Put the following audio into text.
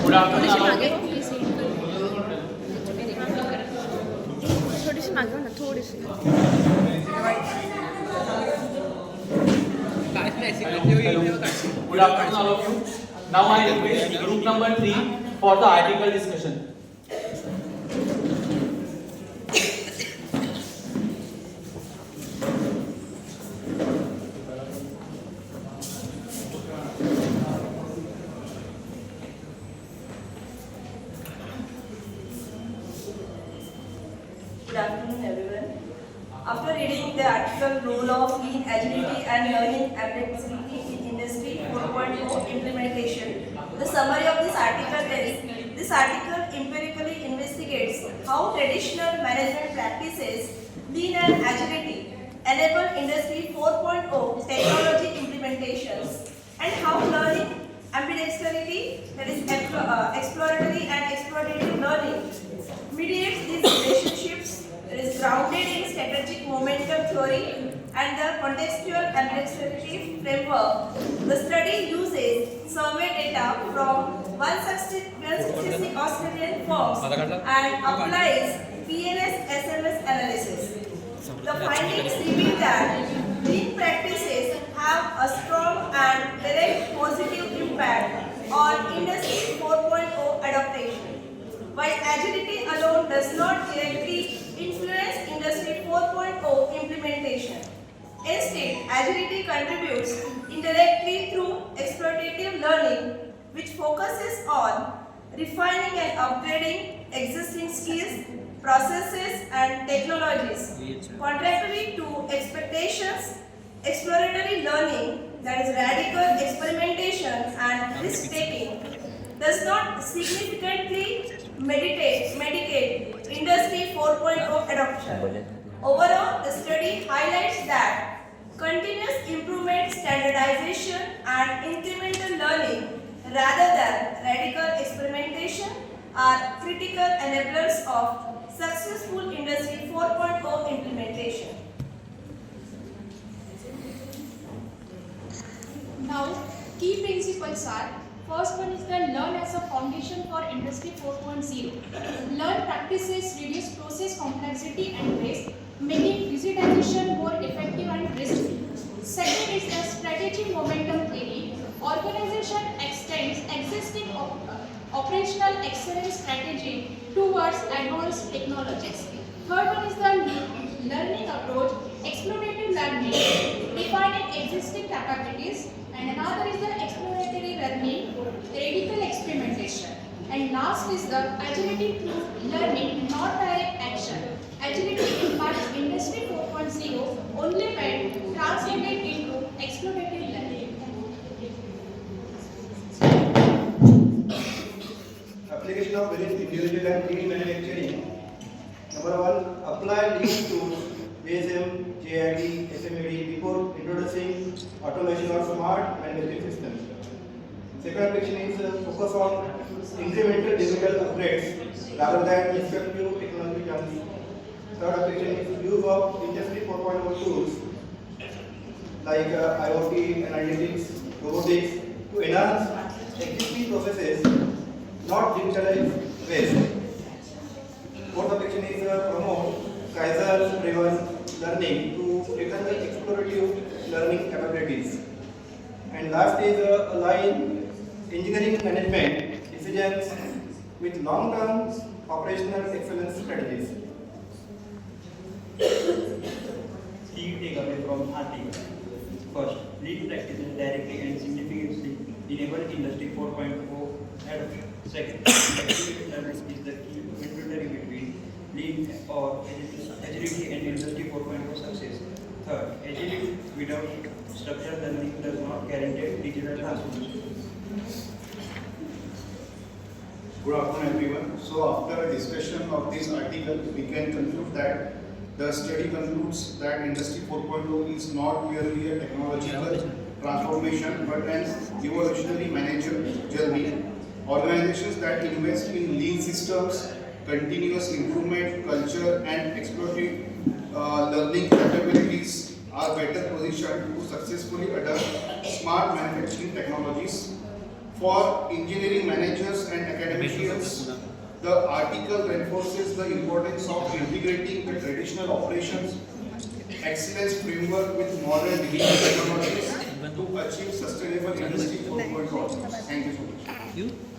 Good थोडीशी afternoon. मागे हो प्लीज. थोडीशी मागे हो ना, थोडीशी. Good afternoon, all of you. Now I request group number 3 for the article discussion. Good afternoon, everyone. After reading the article Role of Lean Agility and Learning Flexibility in Industry 4.0 Implementation, the summary of this article is, this article empirically investigates how traditional management practices, Lean and Agility, enable Industry 4.0 technology implementations, and how learning ambidexterity, that is exploratory and exploitative learning, mediates these relationships. It is grounded in strategic momentum theory and the contextual ambidexterity framework. The study uses survey data from 166 Australian firms and applies PNS SMS analysis. The findings reveal that lean practices have a strong and direct positive impact on Industry 4.0 adaptation. While agility alone does not directly influence Industry 4.0 implementation. Instead, agility contributes indirectly through exploitative learning, which focuses on refining and upgrading existing skills, processes, and technologies. Contrary to expectations, exploratory learning, that is radical experimentation and risk-taking, does not significantly medicate Industry 4.0 adoption. Overall, the study highlights that continuous improvement, standardization, and incremental learning rather than radical experimentation are critical enablers of successful Industry 4.0 implementation. Now, key principles are: first one is the learn as a foundation for Industry 4.0. Learn practices reduce process complexity and waste, making digitization more effective and risk-free. Second is the strategic momentum theory. Organization extends existing operational excellence strategy towards advanced technologies. Third one is the learning approach, explorative learning, defining existing capabilities, and another is the exploratory learning, radical experimentation. And last is the agility through learning, not direct action. Agility imparts Industry 4.0 only when translated into explorative learning. Application of various individual and lean manufacturing. Number one, apply lean tools, ASM, JID, SMAD before introducing automation or smart manufacturing systems. Second application is focus on incremental digital upgrades rather than disruptive technology jumps. Third application is use of Industry 4.0 tools like IoT, analytics, robotics to enhance existing processes, not digitalize waste. Fourth application is promote Kaizen-driven learning to return the explorative learning capabilities. And last is align engineering management decisions with long-term operational excellence strategies. Key takeaway from article. First, lean practices directly and significantly enable Industry 4.0 adoption. Second, activity learning is the key complementary between lean or agility and Industry 4.0 success. Third, agility without structured learning does not guarantee digital transformation. Good afternoon, everyone. So, after a discussion of this article, we can conclude that the study concludes that Industry 4.0 is not merely a technological transformation but an evolutionary management journey. Organizations that invest in lean systems, continuous improvement culture, and explorative learning capabilities are better positioned to successfully adopt smart manufacturing technologies For engineering managers and academicians, the article reinforces the importance of integrating the traditional operations excellence framework with modern digital technologies to achieve sustainable industry 4.0. Thank you so much.